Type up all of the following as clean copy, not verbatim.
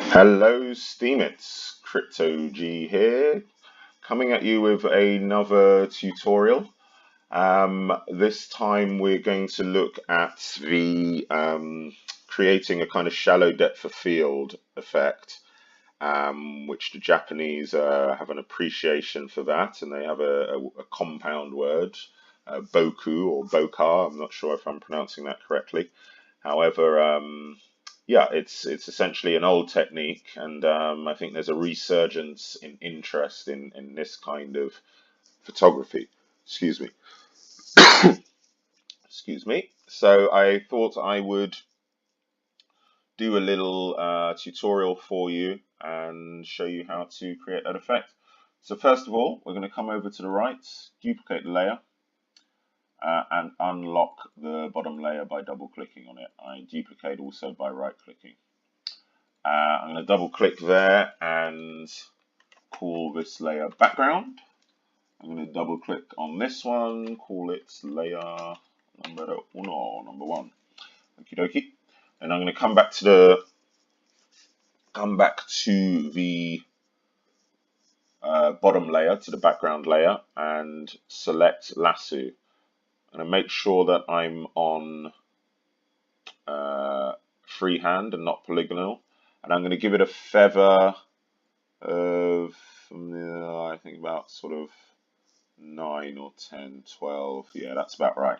Hello Steemits, Crypto G here, coming at you with another tutorial. This time we're going to look at the creating a kind of shallow depth of field effect, which the Japanese have an appreciation for that, and they have a compound word, boku or bokeh. I'm not sure if I'm pronouncing that correctly. However, yeah, it's essentially an old technique, and I think there's a resurgence in interest in this kind of photography. Excuse me. Excuse me. So I thought I would do a little tutorial for you and show you how to create that effect. So first of all, we're going to come over to the right, duplicate the layer, and unlock the bottom layer by double clicking on it. I duplicate also by right clicking. I'm going to double click there and call this layer background. I'm going to double click on this one, call it layer number one. Okie dokie. And I'm going to come back to the bottom layer, to the background layer, and select lasso. I'm going to make sure that I'm on freehand and not polygonal, and I'm going to give it a feather of I think about sort of 9 or 10, 12. Yeah, that's about right.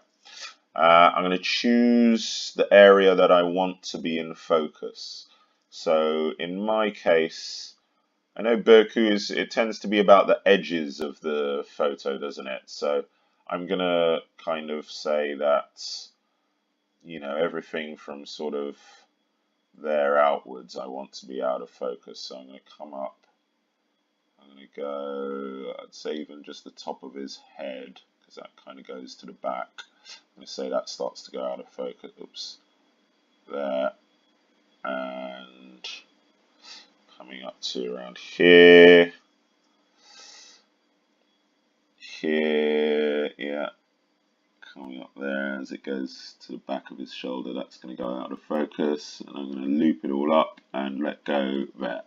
I'm going to choose the area that I want to be in focus. So in my case, I know Bokeh it tends to be about the edges of the photo, doesn't it? So I'm going to kind of say that, you know, everything from sort of there outwards I want to be out of focus. So I'm going to come up. I'm going to go, I'd say even just the top of his head, because that kind of goes to the back. I'm going to say that starts to go out of focus. Oops. There. And coming up to around here. Here, yeah. Coming up there as it goes to the back of his shoulder, that's going to go out of focus. And I'm going to loop it all up and let go there.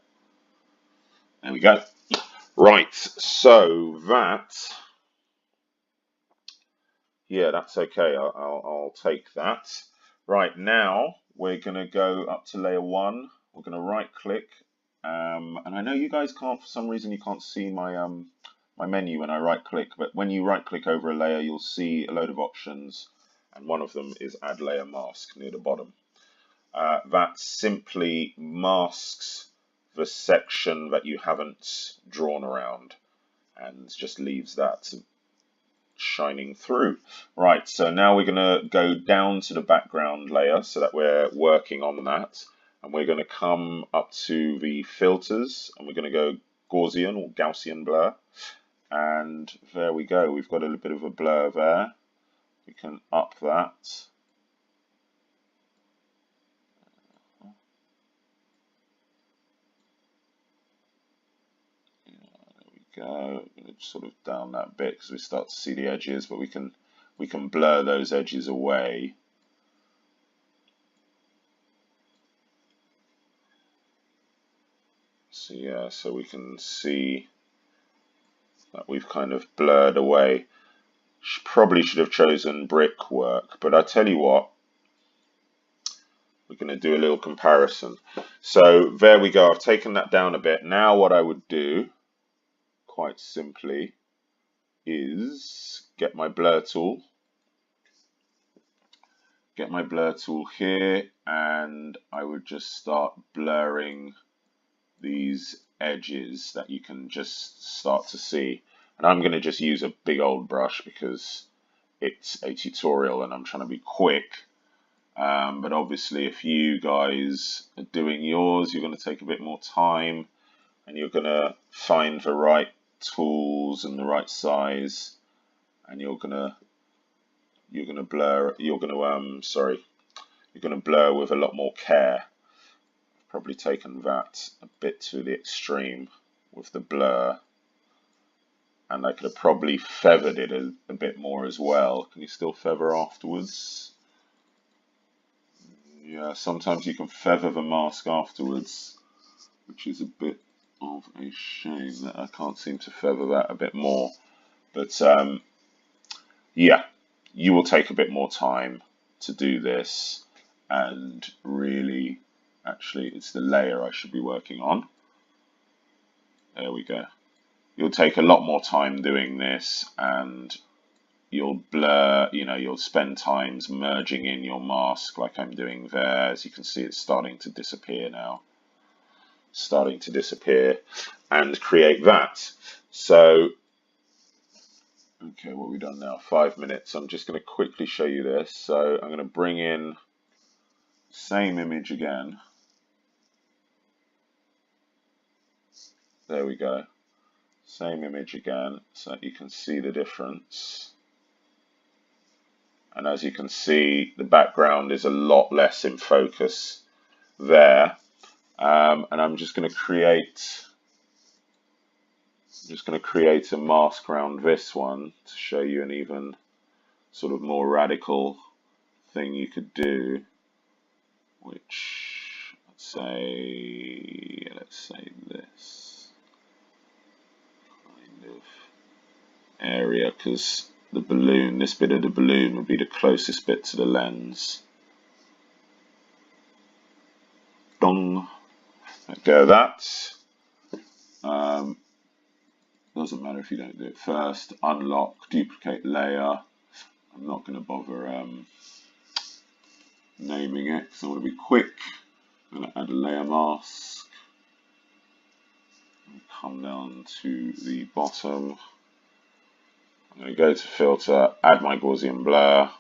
There we go. Right, so that, yeah, that's okay. I'll take that. Right, now we're going to go up to layer 1. We're going to right click. And I know you guys can't, for some reason, you can't see my my menu when I right click, but when you right click over a layer, you'll see a load of options, and one of them is add layer mask near the bottom. That simply masks the section that you haven't drawn around and just leaves that shining through. Right, so now we're going to go down to the background layer so that we're working on that, and we're going to come up to the filters, and we're going to go Gaussian or Gaussian blur, and there we go. We've got a little bit of a blur there. We can up that. Go. I'm going to sort of down that bit because we start to see the edges, but we can blur those edges away. So yeah, so we can see that we've kind of blurred away. Probably should have chosen brickwork, but I tell you what, we're going to do a little comparison. So there we go. I've taken that down a bit. Now what I would do, quite simply, is get my blur tool. Get my blur tool here, and I would just start blurring these edges that you can just start to see. And I'm going to just use a big old brush because it's a tutorial and I'm trying to be quick. But obviously if you guys are doing yours, you're going to take a bit more time, and you're going to find the right tools and the right size, and you're going to blur with a lot more care. I've probably taken that a bit to the extreme with the blur, and I could have probably feathered it a bit more as well. Can you still feather afterwards? Yeah, sometimes you can feather the mask afterwards. which is a bit of a shame that I can't seem to feather that a bit more. But yeah, you will take a bit more time to do this, and really, actually, it's the layer I should be working on. There we go. You'll take a lot more time doing this, and you'll blur, you'll spend times merging in your mask like I'm doing there. As you can see, it's starting to disappear now. Starting to disappear, and create that. So, okay, what have we done now? 5 minutes. I'm just going to quickly show you this. So I'm going to bring in same image again. There we go. Same image again, so that you can see the difference. And as you can see, the background is a lot less in focus there. And I'm just going to create a mask around this one to show you an even sort of more radical thing you could do, which let's say this kind of area, because the balloon, this bit of the balloon would be the closest bit to the lens. Dong. Let go of that. Doesn't matter if you don't do it first. Unlock, duplicate layer. I'm not going to bother naming it because I want to be quick. I'm going to add a layer mask. And come down to the bottom. I'm going to go to filter, add my Gaussian blur.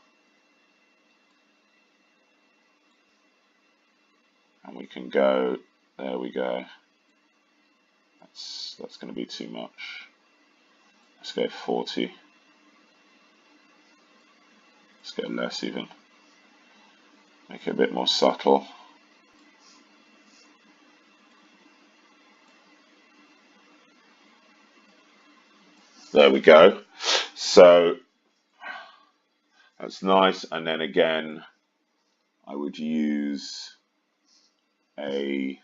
And we can go, there we go. That's going to be too much. Let's go 40. Let's go less even. Make it a bit more subtle. There we go. So that's nice. And then again, I would use the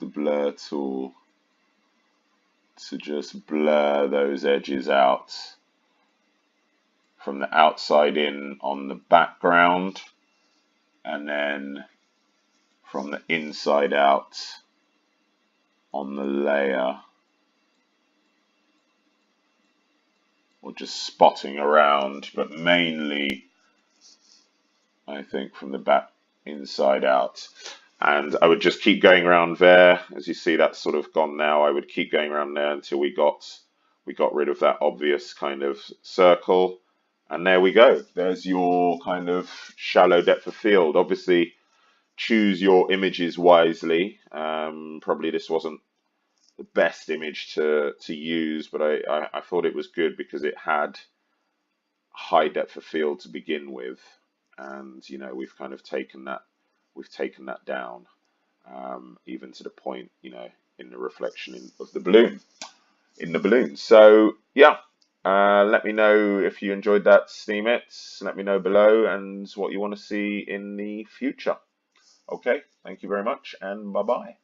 blur tool to just blur those edges out from the outside in on the background, and then from the inside out on the layer, or just spotting around, but mainly I think from the back inside out. And I would just keep going around there. As you see, that's sort of gone now. I would keep going around there until we got rid of that obvious kind of circle. And there we go. There's your kind of shallow depth of field. Obviously, choose your images wisely. Probably this wasn't the best image to use, but I thought it was good because it had high depth of field to begin with. And, we've kind of taken that down, even to the point, in the reflection of the balloon, So yeah, let me know if you enjoyed that, Steam it. Let me know below and what you want to see in the future. Okay, thank you very much, and bye-bye.